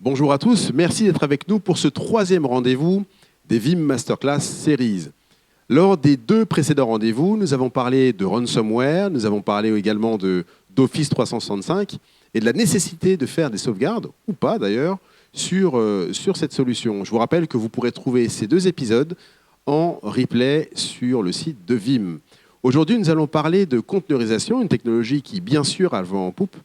Bonjour à tous, merci d'être avec nous pour ce troisième rendez-vous des Vim Masterclass Series. Lors des deux précédents rendez-vous, nous avons parlé de ransomware, nous avons parlé également d'Office 365 et de la nécessité de faire des sauvegardes, ou pas d'ailleurs, sur cette solution. Je vous rappelle que vous pourrez trouver ces deux épisodes en replay sur le site de Vim. Aujourd'hui, nous allons parler de conteneurisation, une technologie qui, bien sûr, a le vent en poupe.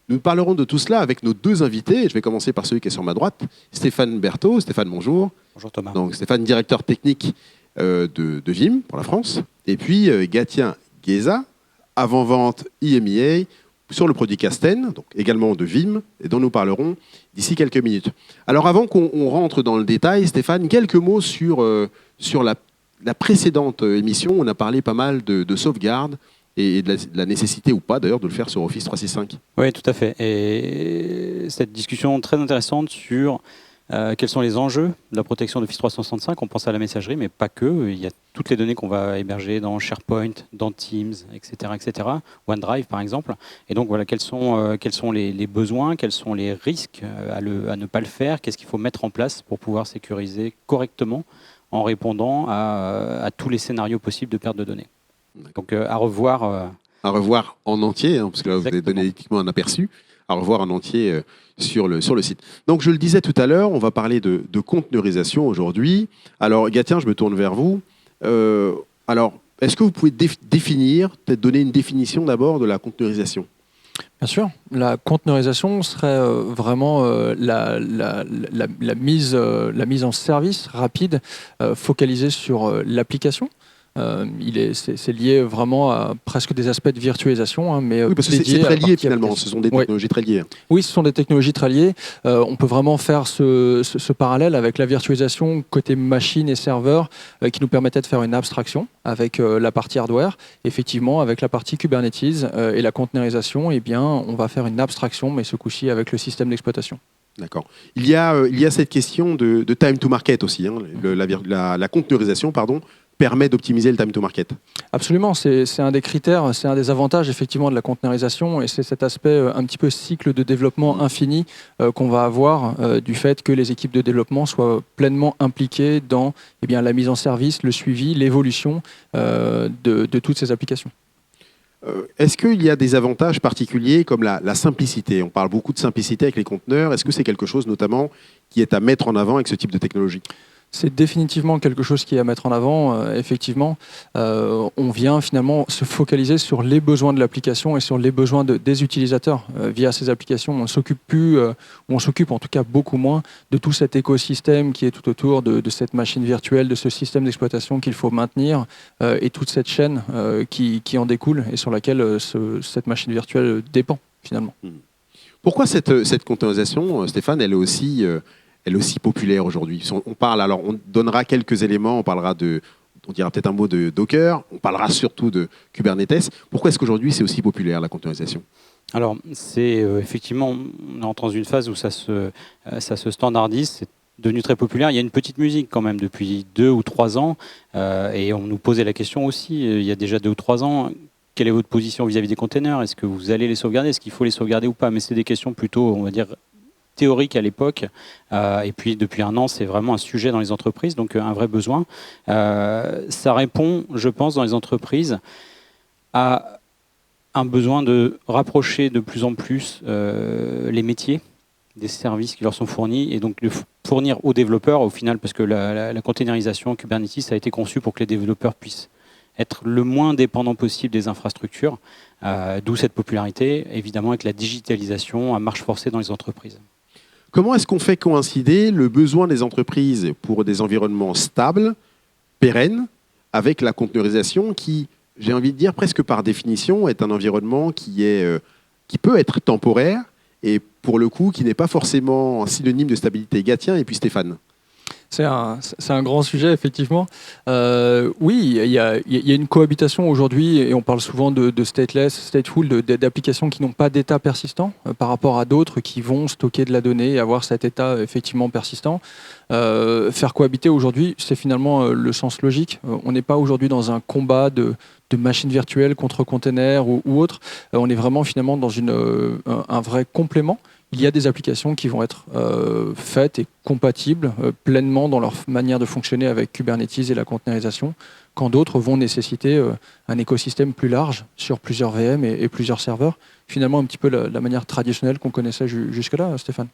Nous parlerons de tout cela avec nos deux invités. Je vais commencer par celui qui est sur ma droite, Stéphane Berthaud. Stéphane, bonjour. Bonjour Thomas. Donc, Stéphane, directeur technique de Vim pour la France. Et puis Gatien Guéza, avant-vente IMEA sur le produit Casten, donc également de Vim, et dont nous parlerons d'ici quelques minutes. Alors avant qu'on rentre dans le détail, Stéphane, quelques mots sur la précédente émission. On a parlé pas mal de sauvegarde et de la nécessité ou pas d'ailleurs de le faire sur Office 365. Oui, tout à fait. Et cette discussion très intéressante sur quels sont les enjeux de la protection d'Office 365. On pense à la messagerie, mais pas que. Il y a toutes les données qu'on va héberger dans SharePoint, dans Teams, etc. OneDrive, par exemple. Et donc, voilà, quels sont les besoins, quels sont les risques à ne pas le faire, qu'est-ce qu'il faut mettre en place pour pouvoir sécuriser correctement en répondant à tous les scénarios possibles de perte de données. Donc, à revoir. À revoir en entier, hein, parce que là, vous avez donné uniquement un aperçu. À revoir en entier sur le site. Donc, je le disais tout à l'heure, on va parler de conteneurisation aujourd'hui. Alors, Gatien, je me tourne vers vous. Alors, est-ce que vous pouvez définir, peut-être donner une définition d'abord de la conteneurisation ? Bien sûr, la conteneurisation serait vraiment la mise en service rapide, focalisée sur l'application. C'est lié vraiment à presque des aspects de virtualisation. Mais oui, parce que c'est très lié finalement, ce sont des technologies très liées. Oui, ce sont des technologies très liées. On peut vraiment faire ce parallèle avec la virtualisation côté machine et serveur qui nous permettait de faire une abstraction avec la partie hardware. Effectivement, avec la partie Kubernetes et la conteneurisation, eh bien, on va faire une abstraction, mais ce coup-ci avec le système d'exploitation. D'accord. Il y a cette question de time to market aussi. Hein. La conteneurisation, permet d'optimiser le time to market. Absolument, c'est un des critères, c'est un des avantages effectivement de la conteneurisation et c'est cet aspect un petit peu cycle de développement infini qu'on va avoir du fait que les équipes de développement soient pleinement impliquées dans la mise en service, le suivi, l'évolution de toutes ces applications. Est-ce qu'il y a des avantages particuliers comme la simplicité ? On parle beaucoup de simplicité avec les conteneurs. Est-ce que c'est quelque chose notamment qui est à mettre en avant avec ce type de technologie ? C'est définitivement quelque chose qui est à mettre en avant. Effectivement, on vient finalement se focaliser sur les besoins de l'application et sur les besoins des utilisateurs. Via ces applications, on s'occupe plus, ou on s'occupe en tout cas beaucoup moins de tout cet écosystème qui est tout autour de cette machine virtuelle, de ce système d'exploitation qu'il faut maintenir et toute cette chaîne qui en découle et sur laquelle cette machine virtuelle dépend finalement. Pourquoi cette conteneurisation, Stéphane, elle est aussi populaire aujourd'hui? On donnera quelques éléments, on dira peut-être un mot de Docker, on parlera surtout de Kubernetes. Pourquoi est-ce qu'aujourd'hui c'est aussi populaire la conteneurisation ? Alors, c'est effectivement, on entre dans une phase où ça se standardise, c'est devenu très populaire. Il y a une petite musique quand même depuis 2 ou 3 ans, et on nous posait la question aussi, il y a déjà 2 ou 3 ans, quelle est votre position vis-à-vis des containers ? Est-ce que vous allez les sauvegarder ? Est-ce qu'il faut les sauvegarder ou pas ? Mais c'est des questions plutôt, on va dire, théorique à l'époque, et puis depuis 1 an, c'est vraiment un sujet dans les entreprises, donc un vrai besoin. Ça répond, je pense, dans les entreprises à un besoin de rapprocher de plus en plus les métiers des services qui leur sont fournis, et donc de fournir aux développeurs, au final, parce que la containerisation Kubernetes a été conçue pour que les développeurs puissent être le moins dépendants possible des infrastructures, d'où cette popularité, évidemment, avec la digitalisation à marche forcée dans les entreprises. Comment est-ce qu'on fait coïncider le besoin des entreprises pour des environnements stables, pérennes, avec la conteneurisation qui, j'ai envie de dire, presque par définition, est un environnement qui peut être temporaire et pour le coup, qui n'est pas forcément synonyme de stabilité. Gatien et puis Stéphane. C'est un grand sujet, effectivement. Oui, il y a une cohabitation aujourd'hui, et on parle souvent de stateless, stateful, d'applications qui n'ont pas d'état persistant par rapport à d'autres qui vont stocker de la donnée et avoir cet état effectivement persistant. Faire cohabiter aujourd'hui, c'est finalement le sens logique. On n'est pas aujourd'hui dans un combat de machines virtuelles contre containers ou autre. On est vraiment finalement dans un vrai complément, il y a des applications qui vont être faites et compatibles pleinement dans leur manière de fonctionner avec Kubernetes et la containerisation, quand d'autres vont nécessiter un écosystème plus large sur plusieurs VM et plusieurs serveurs. Finalement, un petit peu la manière traditionnelle qu'on connaissait jusque-là, Stéphane.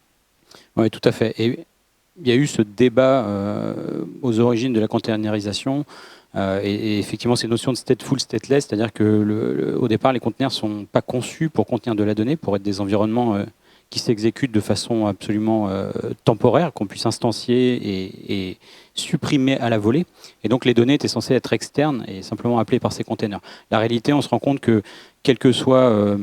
Oui, tout à fait. Et il y a eu ce débat aux origines de la containerisation. Et effectivement, ces notions de stateful, stateless, c'est-à-dire que au départ, les conteneurs ne sont pas conçus pour contenir de la donnée, pour être des environnements qui s'exécutent de façon absolument temporaire, qu'on puisse instancier et supprimer à la volée. Et donc, les données étaient censées être externes et simplement appelées par ces containers. La réalité, on se rend compte que, quelles que soient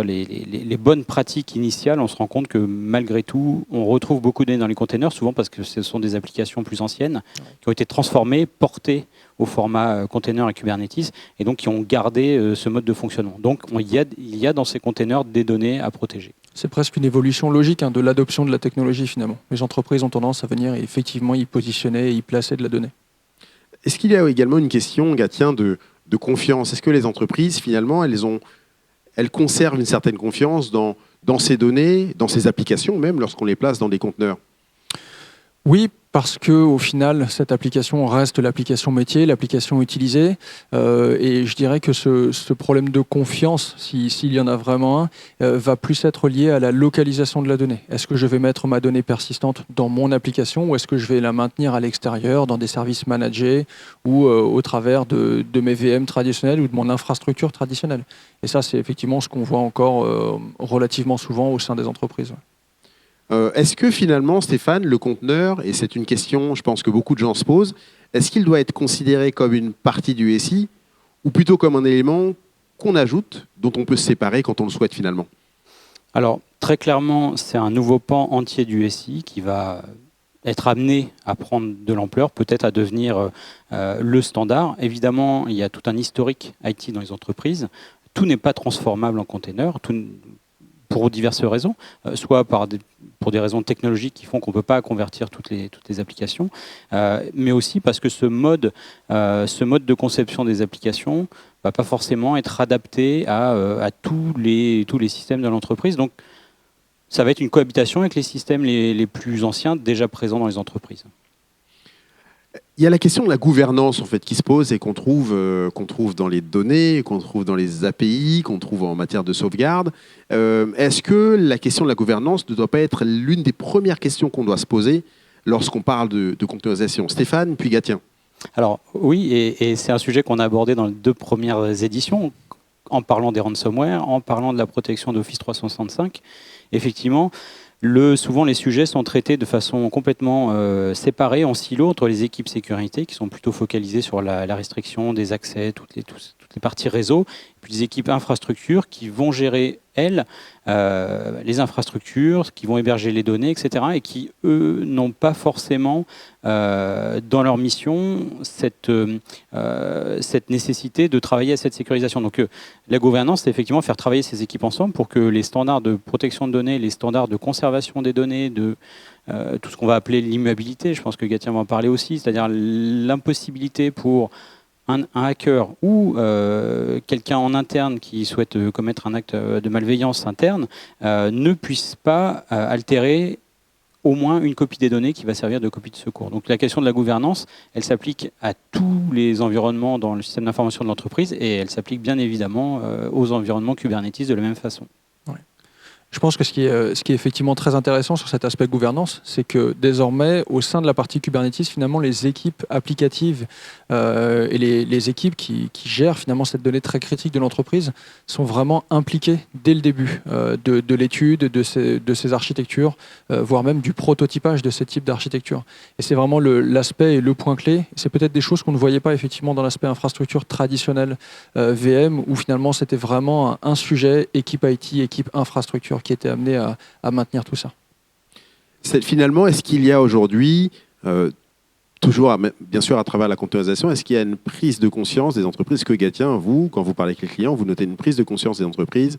les bonnes pratiques initiales, on se rend compte que malgré tout, on retrouve beaucoup de données dans les containers, souvent parce que ce sont des applications plus anciennes, qui ont été transformées, portées au format container et Kubernetes, et donc qui ont gardé ce mode de fonctionnement. Donc, il y a dans ces containers des données à protéger. C'est presque une évolution logique de l'adoption de la technologie, finalement. Les entreprises ont tendance à venir et effectivement y positionner et y placer de la donnée. Est-ce qu'il y a également une question, Gatien, de confiance? Est-ce que les entreprises, finalement, elles conservent une certaine confiance dans ces données, dans ces applications, même lorsqu'on les place dans des conteneurs? Oui, parce qu'au final, cette application reste l'application métier, l'application utilisée. Et je dirais que ce problème de confiance, s'il y en a vraiment un, va plus être lié à la localisation de la donnée. Est-ce que je vais mettre ma donnée persistante dans mon application ou est-ce que je vais la maintenir à l'extérieur, dans des services managés ou au travers de mes VM traditionnels ou de mon infrastructure traditionnelle? Et ça, c'est effectivement ce qu'on voit encore relativement souvent au sein des entreprises. Est-ce que finalement, Stéphane, le conteneur, et c'est une question, je pense que beaucoup de gens se posent, est-ce qu'il doit être considéré comme une partie du SI ou plutôt comme un élément qu'on ajoute, dont on peut se séparer quand on le souhaite finalement? Alors, très clairement, c'est un nouveau pan entier du SI qui va être amené à prendre de l'ampleur, peut-être à devenir le standard. Évidemment, il y a tout un historique IT dans les entreprises. Tout n'est pas transformable en container, pour diverses raisons, soit pour des raisons technologiques qui font qu'on ne peut pas convertir toutes les applications, mais aussi parce que ce mode de conception des applications ne va pas forcément être adapté à tous les systèmes de l'entreprise. Donc, ça va être une cohabitation avec les systèmes les plus anciens déjà présents dans les entreprises. Il y a la question de la gouvernance en fait, qui se pose et qu'on trouve dans les données, qu'on trouve dans les API, qu'on trouve en matière de sauvegarde. Est-ce que la question de la gouvernance ne doit pas être l'une des premières questions qu'on doit se poser lorsqu'on parle de containerisation? Stéphane, puis Gatien. Alors oui, et c'est un sujet qu'on a abordé dans les 2 premières éditions, en parlant des ransomware, en parlant de la protection d'Office 365. Effectivement, souvent les sujets sont traités de façon complètement séparée, en silo, entre les équipes sécurité qui sont plutôt focalisées sur la restriction des accès, toutes les parties réseau, et puis les équipes infrastructures qui vont gérer, elles, les infrastructures, qui vont héberger les données, etc. et qui, eux, n'ont pas forcément dans leur mission cette nécessité de travailler à cette sécurisation. Donc la gouvernance, c'est effectivement faire travailler ces équipes ensemble pour que les standards de protection de données, les standards de conservation des données, tout ce qu'on va appeler l'immuabilité, je pense que Gatien va en parler aussi, c'est-à-dire l'impossibilité pour un hacker ou quelqu'un en interne qui souhaite commettre un acte de malveillance interne ne puisse pas altérer au moins une copie des données qui va servir de copie de secours. Donc la question de la gouvernance, elle s'applique à tous les environnements dans le système d'information de l'entreprise et elle s'applique bien évidemment aux environnements Kubernetes de la même façon. Je pense que ce qui est effectivement très intéressant sur cet aspect gouvernance, c'est que désormais, au sein de la partie Kubernetes, finalement, les équipes applicatives et les équipes qui gèrent finalement cette donnée très critique de l'entreprise sont vraiment impliquées dès le début de l'étude, de ces architectures, voire même du prototypage de ces types d'architecture. Et c'est vraiment l'aspect et le point clé. C'est peut-être des choses qu'on ne voyait pas effectivement dans l'aspect infrastructure traditionnelle VM, où finalement c'était vraiment un sujet, équipe IT, équipe infrastructure, qui était amené à maintenir tout ça. Finalement, est-ce qu'il y a aujourd'hui, toujours bien sûr à travers la containerisation, est-ce qu'il y a une prise de conscience des entreprises que Gatien, vous, quand vous parlez avec les clients, vous notez une prise de conscience des entreprises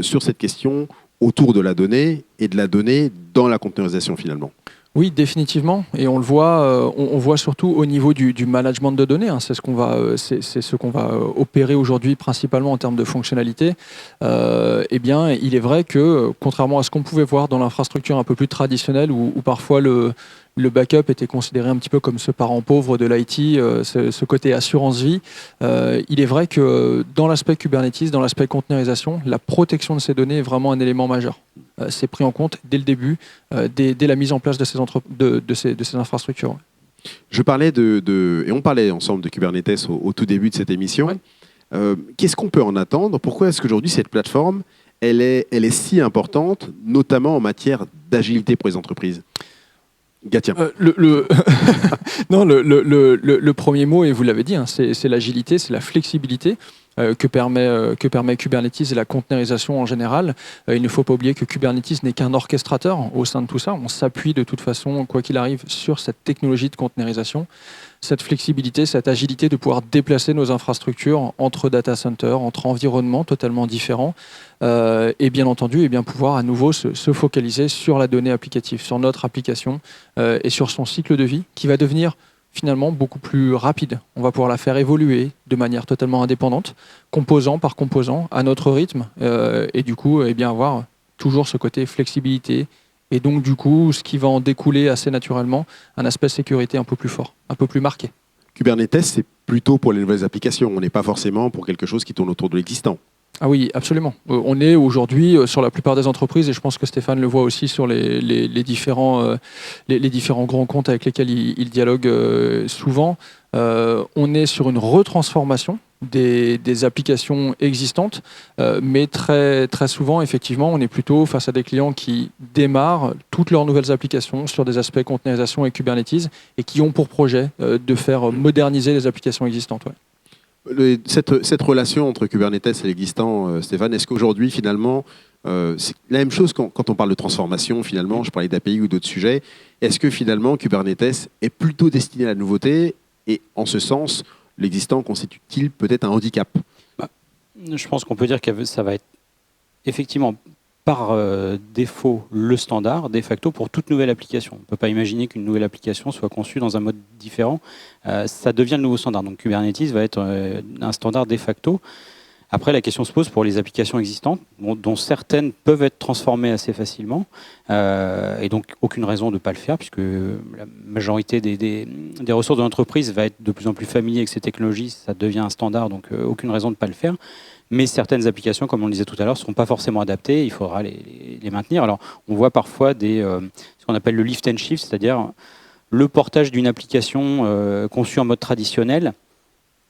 sur cette question autour de la donnée et de la donnée dans la containerisation finalement? Oui, définitivement. Et on le voit, on voit surtout au niveau du management de données. Hein. C'est ce qu'on va opérer aujourd'hui principalement en termes de fonctionnalité. Eh bien, il est vrai que contrairement à ce qu'on pouvait voir dans l'infrastructure un peu plus traditionnelle, où parfois le backup était considéré un petit peu comme ce parent pauvre de l'IT, ce côté assurance vie, il est vrai que dans l'aspect Kubernetes, dans l'aspect containerisation, la protection de ces données est vraiment un élément majeur. C'est pris en compte dès le début, dès la mise en place de ces infrastructures. Je parlais et on parlait ensemble de Kubernetes au tout début de cette émission. Ouais. Qu'est-ce qu'on peut en attendre? Pourquoi est-ce qu'aujourd'hui cette plateforme, elle est si importante, notamment en matière d'agilité pour les entreprises? Gatien. Non, le premier mot, et vous l'avez dit, hein, c'est l'agilité, c'est la flexibilité que permet Kubernetes et la containerisation en général. Il ne faut pas oublier que Kubernetes n'est qu'un orchestrateur au sein de tout ça. On s'appuie de toute façon, quoi qu'il arrive, sur cette technologie de containerisation, cette flexibilité, cette agilité de pouvoir déplacer nos infrastructures entre data centers, entre environnements totalement différents, et bien entendu, pouvoir à nouveau se focaliser sur la donnée applicative, sur notre application et sur son cycle de vie qui va devenir finalement beaucoup plus rapide. On va pouvoir la faire évoluer de manière totalement indépendante, composant par composant, à notre rythme, et du coup, avoir toujours ce côté flexibilité, et donc du coup, ce qui va en découler assez naturellement, un aspect sécurité un peu plus fort, un peu plus marqué. Kubernetes, c'est plutôt pour les nouvelles applications. On n'est pas forcément pour quelque chose qui tourne autour de l'existant. Ah oui, absolument. On est aujourd'hui sur la plupart des entreprises, et je pense que Stéphane le voit aussi sur les différents grands comptes avec lesquels il dialogue souvent, on est sur une retransformation des applications existantes, mais très, très souvent, effectivement, on est plutôt face à des clients qui démarrent toutes leurs nouvelles applications sur des aspects containerisation et Kubernetes, et qui ont pour projet de faire moderniser les applications existantes. Ouais. Cette relation entre Kubernetes et l'existant, Stéphane, est-ce qu'aujourd'hui, finalement, c'est la même chose quand on parle de transformation, finalement, je parlais d'API ou d'autres sujets, est-ce que finalement Kubernetes est plutôt destiné à la nouveauté et en ce sens, l'existant constitue-t-il peut-être un handicap? Je pense qu'on peut dire que ça va être effectivement par défaut le standard, de facto, pour toute nouvelle application. On ne peut pas imaginer qu'une nouvelle application soit conçue dans un mode différent. Ça devient le nouveau standard. Donc Kubernetes va être un standard de facto. Après, la question se pose pour les applications existantes, dont certaines peuvent être transformées assez facilement, et donc aucune raison de ne pas le faire, puisque la majorité des ressources de l'entreprise va être de plus en plus familier avec ces technologies, ça devient un standard, donc aucune raison de ne pas le faire. Mais certaines applications, comme on le disait tout à l'heure, ne seront pas forcément adaptées, il faudra les maintenir. Alors, on voit parfois ce qu'on appelle le lift and shift, c'est-à-dire le portage d'une application conçue en mode traditionnel,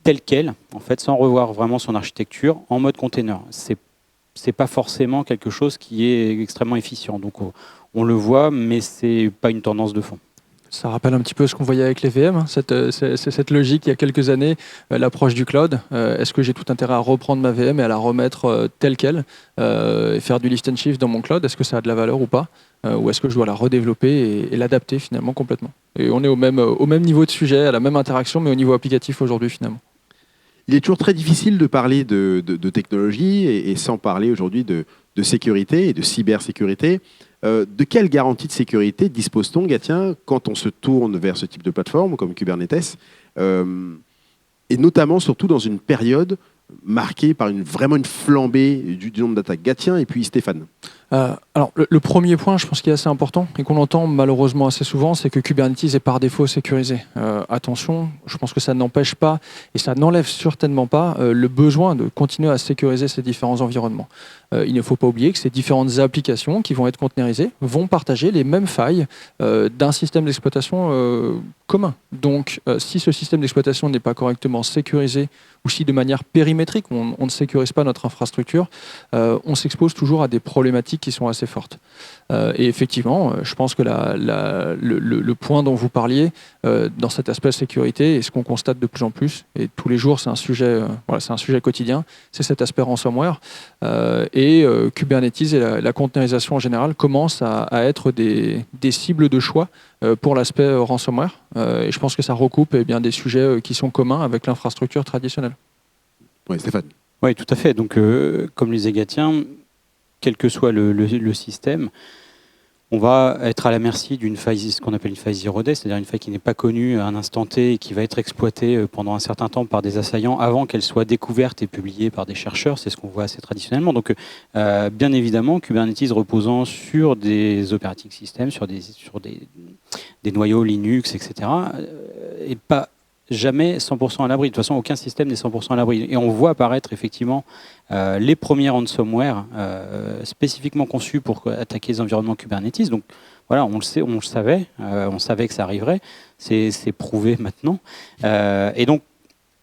telle qu'elle, en fait, sans revoir vraiment son architecture, en mode container. C'est pas forcément quelque chose qui est extrêmement efficient. Donc, on le voit, mais c'est pas une tendance de fond. Ça rappelle un petit peu ce qu'on voyait avec les VM, hein, cette logique il y a quelques années, l'approche du cloud. Est-ce que j'ai tout intérêt à reprendre ma VM et à la remettre telle qu'elle et faire du lift and shift dans mon cloud? Est-ce que ça a de la valeur ou pas? Ou est-ce que je dois la redévelopper et l'adapter finalement complètement? Et on est au même niveau de sujet, à la même interaction, mais au niveau applicatif aujourd'hui finalement. Il est toujours très difficile de parler de technologie et sans parler aujourd'hui de sécurité et de cybersécurité. De quelle garantie de sécurité dispose-t-on, Gatien, quand on se tourne vers ce type de plateforme comme Kubernetes, et notamment surtout dans une période marquée par vraiment une flambée du nombre d'attaques? Gatien et puis Stéphane. Alors, le premier point, je pense qui est assez important et qu'on entend malheureusement assez souvent, c'est que Kubernetes est par défaut sécurisé. Attention, je pense que ça n'empêche pas et ça n'enlève certainement pas le besoin de continuer à sécuriser ces différents environnements. Il ne faut pas oublier que ces différentes applications qui vont être containerisées vont partager les mêmes failles d'un système d'exploitation commun. Donc, si ce système d'exploitation n'est pas correctement sécurisé ou si de manière périmétrique on ne sécurise pas notre infrastructure, on s'expose toujours à des problématiques qui sont assez fortes. Et effectivement, je pense que le point dont vous parliez dans cet aspect sécurité, et ce qu'on constate de plus en plus, et tous les jours c'est un sujet quotidien, c'est cet aspect ransomware. Et Kubernetes et la containerisation en général commencent à être des cibles de choix pour l'aspect ransomware. Et je pense que ça recoupe des sujets qui sont communs avec l'infrastructure traditionnelle. Oui, Stéphane. Oui, tout à fait. Donc, comme le disait Gatien, quel que soit le système, on va être à la merci d'une faille, ce qu'on appelle une faille zero day, c'est-à-dire une faille qui n'est pas connue à un instant T et qui va être exploitée pendant un certain temps par des assaillants avant qu'elle soit découverte et publiée par des chercheurs. C'est ce qu'on voit assez traditionnellement. Donc, bien évidemment, Kubernetes reposant sur des operating systems, sur des noyaux Linux, etc., et pas jamais 100% à l'abri. De toute façon, aucun système n'est 100% à l'abri. Et on voit apparaître effectivement les premiers ransomware spécifiquement conçus pour attaquer les environnements Kubernetes. Donc voilà, on le savait que ça arriverait. C'est prouvé maintenant. Et donc,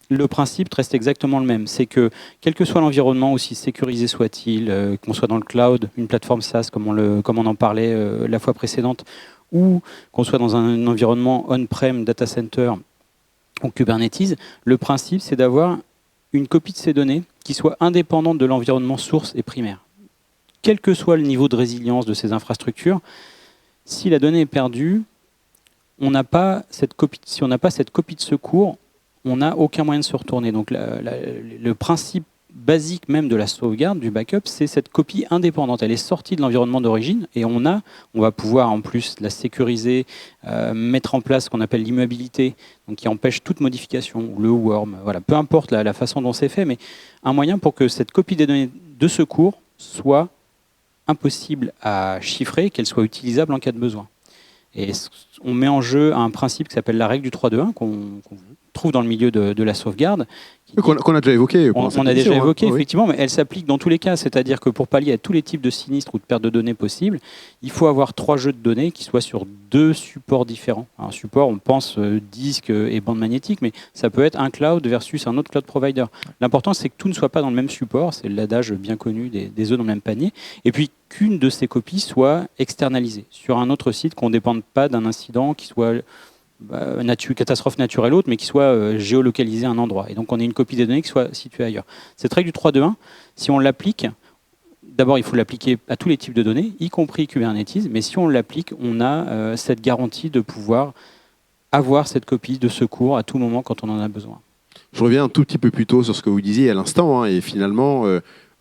le principe reste exactement le même. C'est que, quel que soit l'environnement, aussi sécurisé soit-il, qu'on soit dans le cloud, une plateforme SaaS, comme on en parlait la fois précédente, ou qu'on soit dans un environnement on-prem, data center, ou Kubernetes, le principe, c'est d'avoir une copie de ces données qui soit indépendante de l'environnement source et primaire. Quel que soit le niveau de résilience de ces infrastructures, si la donnée est perdue, si on n'a pas cette copie de secours, on n'a aucun moyen de se retourner. Donc le principe basique même de la sauvegarde, du backup, c'est cette copie indépendante. Elle est sortie de l'environnement d'origine et on va pouvoir en plus la sécuriser, mettre en place ce qu'on appelle l'immuabilité, donc qui empêche toute modification, ou le worm, voilà, peu importe la façon dont c'est fait, mais un moyen pour que cette copie des données de secours soit impossible à chiffrer, qu'elle soit utilisable en cas de besoin. Et on met en jeu un principe qui s'appelle la règle du 3-2-1, qu'on trouve dans le milieu de la sauvegarde. Qu'on a déjà évoqué. On a déjà évoqué, effectivement, mais elle s'applique dans tous les cas. C'est-à-dire que pour pallier à tous les types de sinistres ou de pertes de données possibles, il faut avoir 3 jeux de données qui soient sur 2 supports différents. Un support, on pense disque et bande magnétique, mais ça peut être un cloud versus un autre cloud provider. L'important, c'est que tout ne soit pas dans le même support. C'est l'adage bien connu des œufs dans le même panier. Et puis qu'une de ces copies soit externalisée sur un autre site, qu'on ne dépende pas d'un incident qui soit catastrophe naturelle autre, mais qui soit géolocalisé à un endroit. Et donc, on a une copie des données qui soit située ailleurs. Cette règle du 3-2-1, si on l'applique, d'abord, il faut l'appliquer à tous les types de données, y compris Kubernetes, mais si on l'applique, on a cette garantie de pouvoir avoir cette copie de secours à tout moment quand on en a besoin. Je reviens un tout petit peu plus tôt sur ce que vous disiez à l'instant, et finalement,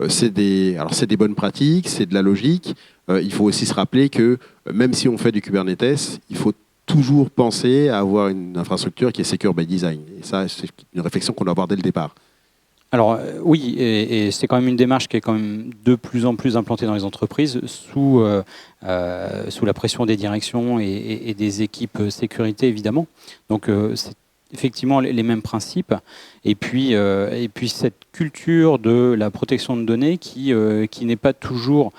c'est des bonnes pratiques, c'est de la logique. Il faut aussi se rappeler que même si on fait du Kubernetes, il faut toujours penser à avoir une infrastructure qui est secure by design. Et ça, c'est une réflexion qu'on doit avoir dès le départ. Alors oui, et c'est quand même une démarche qui est quand même de plus en plus implantée dans les entreprises sous la pression des directions et des équipes sécurité, évidemment. Donc c'est effectivement les mêmes principes. Et puis cette culture de la protection de données qui n'est pas toujours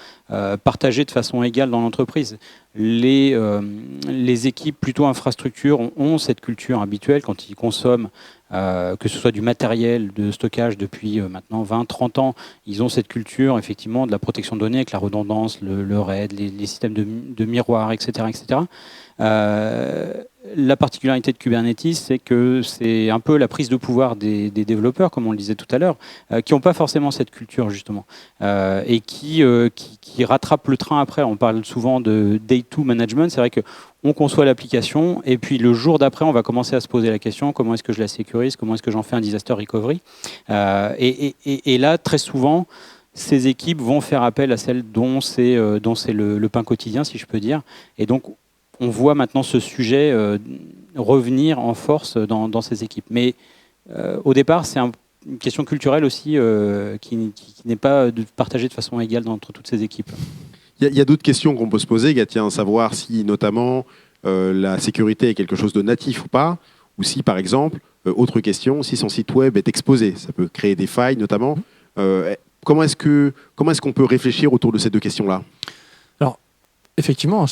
partagée de façon égale dans l'entreprise. Les équipes plutôt infrastructures ont cette culture habituelle quand ils consomment, que ce soit du matériel de stockage depuis maintenant 20-30 ans, ils ont cette culture effectivement de la protection de données avec la redondance, le RAID, les systèmes de miroirs, etc. etc. La particularité de Kubernetes, c'est que c'est un peu la prise de pouvoir des développeurs, comme on le disait tout à l'heure, qui n'ont pas forcément cette culture justement, et qui rattrapent le train après. On parle souvent de day 2 management. C'est vrai qu'on conçoit l'application et puis le jour d'après, on va commencer à se poser la question comment est-ce que je la sécurise, comment est-ce que j'en fais un disaster recovery. Et là, très souvent, ces équipes vont faire appel à celles dont c'est le pain quotidien, si je peux dire. Et donc, on voit maintenant ce sujet revenir en force dans ces équipes. Mais au départ, c'est une question culturelle aussi qui n'est pas partagée de façon égale entre toutes ces équipes. Il y a d'autres questions qu'on peut se poser, Gatien, savoir si notamment la sécurité est quelque chose de natif ou pas, ou si par exemple, autre question, si son site web est exposé, ça peut créer des failles notamment. Comment est-ce qu'on peut réfléchir autour de ces deux questions-là ? Effectivement,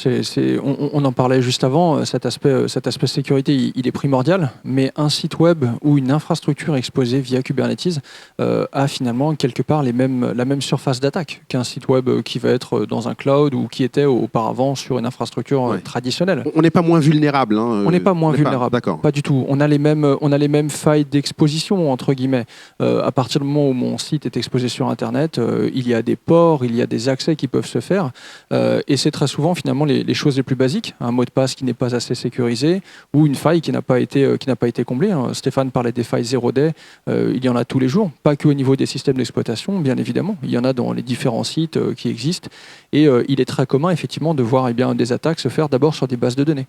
on en parlait juste avant, cet aspect sécurité, il est primordial, mais un site web ou une infrastructure exposée via Kubernetes a finalement quelque part la même surface d'attaque qu'un site web qui va être dans un cloud ou qui était auparavant sur une infrastructure traditionnelle. On n'est pas moins vulnérable. On n'est pas moins vulnérable, pas du tout. On a les mêmes failles d'exposition, entre guillemets. À partir du moment où mon site est exposé sur Internet, il y a des ports, il y a des accès qui peuvent se faire, et c'est très souvent souvent finalement les choses les plus basiques, un mot de passe qui n'est pas assez sécurisé ou une faille qui n'a pas été comblée. Stéphane parlait des failles 0-day, il y en a tous les jours, pas qu'au niveau des systèmes d'exploitation, bien évidemment, il y en a dans les différents sites qui existent et il est très commun effectivement de voir des attaques se faire d'abord sur des bases de données.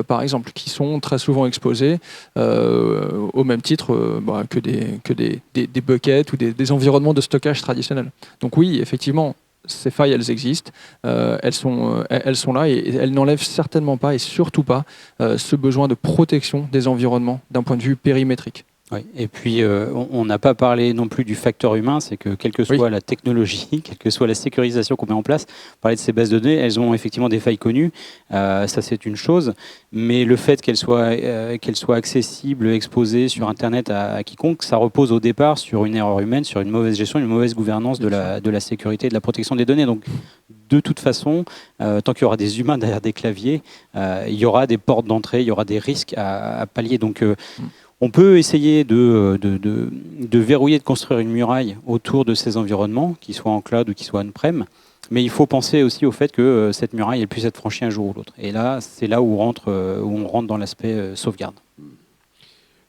Par exemple, qui sont très souvent exposés au même titre que des buckets ou des environnements de stockage traditionnels. Donc oui, effectivement, ces failles, elles existent, elles sont là et elles n'enlèvent certainement pas et surtout pas ce besoin de protection des environnements d'un point de vue périmétrique. Oui. Et puis, on n'a pas parlé non plus du facteur humain, c'est que quelle que soit la technologie, quelle que soit la sécurisation qu'on met en place, parler de ces bases de données, elles ont effectivement des failles connues, ça c'est une chose, mais le fait qu'elles soient accessibles, exposées sur Internet à quiconque, ça repose au départ sur une erreur humaine, sur une mauvaise gestion, une mauvaise gouvernance de la sécurité et de la protection des données. Donc, de toute façon, tant qu'il y aura des humains derrière des claviers, il y aura des portes d'entrée, il y aura des risques à pallier. Donc, on peut essayer de verrouiller, de construire une muraille autour de ces environnements, qu'ils soient en cloud ou qu'ils soient on-prem, mais il faut penser aussi au fait que cette muraille elle puisse être franchie un jour ou l'autre. Et là, c'est là où on rentre dans l'aspect sauvegarde.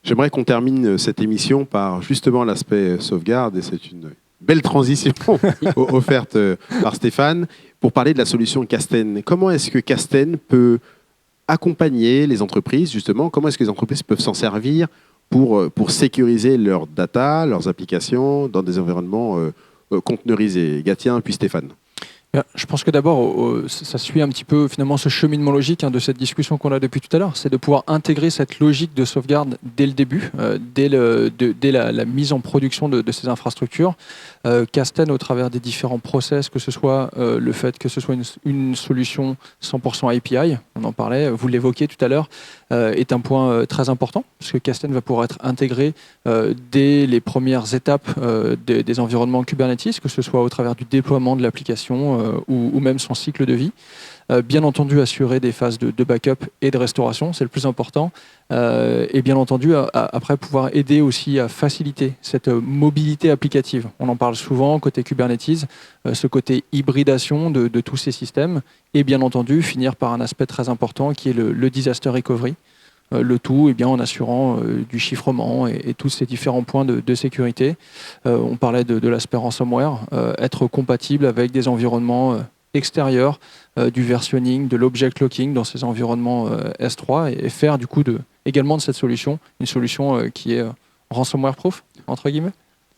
J'aimerais qu'on termine cette émission par justement l'aspect sauvegarde, et c'est une belle transition offerte par Stéphane, pour parler de la solution Casten. Comment est-ce que Casten peut accompagner les entreprises, justement, comment est-ce que les entreprises peuvent s'en servir pour sécuriser leurs data, leurs applications dans des environnements conteneurisés? Gatien, puis Stéphane. Je pense que d'abord, ça suit un petit peu finalement ce cheminement logique de cette discussion qu'on a depuis tout à l'heure. C'est de pouvoir intégrer cette logique de sauvegarde dès le début, dès la mise en production de ces infrastructures. Casten, au travers des différents process, que ce soit le fait que ce soit une solution 100% API, on en parlait, vous l'évoquiez tout à l'heure, est un point très important, parce que Casten va pouvoir être intégré dès les premières étapes des environnements Kubernetes, que ce soit au travers du déploiement de l'application ou même son cycle de vie. Bien entendu, assurer des phases de backup et de restauration, c'est le plus important. Et bien entendu, après, pouvoir aider aussi à faciliter cette mobilité applicative. On en parle souvent côté Kubernetes, ce côté hybridation de tous ces systèmes. Et bien entendu, finir par un aspect très important qui est le disaster recovery. Le tout en assurant du chiffrement et tous ces différents points de sécurité. On parlait de l'aspect ransomware, être compatible avec des environnements extérieurs, du versionning, de l'object locking dans ces environnements S3 et faire du coup également de cette solution une solution qui est ransomware proof, entre guillemets.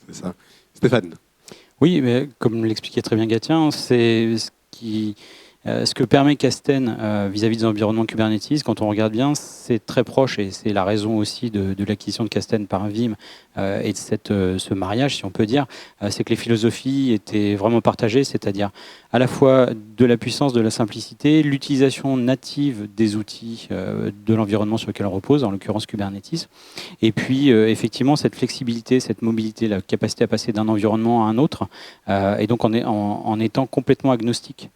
C'est ça. Stéphane. Oui, mais comme l'expliquait très bien Gatien, c'est ce que permet Casten vis-à-vis des environnements Kubernetes, quand on regarde bien, c'est très proche et c'est la raison aussi de l'acquisition de Casten par Vim et de ce mariage, si on peut dire, c'est que les philosophies étaient vraiment partagées, c'est-à-dire à la fois de la puissance, de la simplicité, l'utilisation native des outils de l'environnement sur lequel on repose, en l'occurrence Kubernetes, et puis effectivement cette flexibilité, cette mobilité, la capacité à passer d'un environnement à un autre, et donc en étant complètement agnostique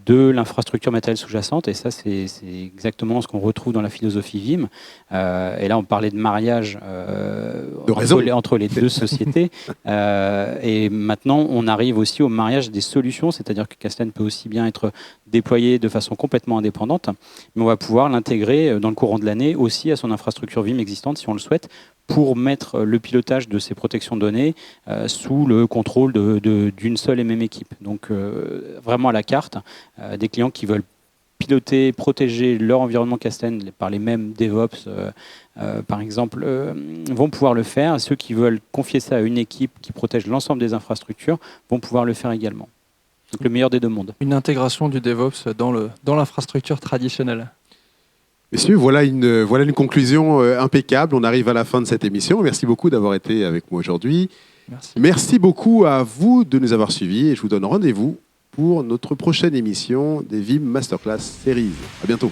de l'infrastructure matérielle sous-jacente, et ça c'est exactement ce qu'on retrouve dans la philosophie Vim. Et là on parlait de mariage entre les deux sociétés, et maintenant on arrive aussi au mariage des solutions, c'est-à-dire que Casten peut aussi bien être déployé de façon complètement indépendante, mais on va pouvoir l'intégrer dans le courant de l'année aussi à son infrastructure Vim existante si on le souhaite, pour mettre le pilotage de ces protections de données sous le contrôle d'une seule et même équipe. Donc vraiment à la carte, des clients qui veulent piloter, protéger leur environnement Casten par les mêmes DevOps, par exemple, vont pouvoir le faire. Ceux qui veulent confier ça à une équipe qui protège l'ensemble des infrastructures vont pouvoir le faire également. Donc le meilleur des deux mondes. Une intégration du DevOps dans l'infrastructure traditionnelle. Messieurs, voilà une conclusion impeccable. On arrive à la fin de cette émission. Merci beaucoup d'avoir été avec moi aujourd'hui. Merci beaucoup à vous de nous avoir suivis et je vous donne rendez-vous pour notre prochaine émission des Vim Masterclass Series. À bientôt.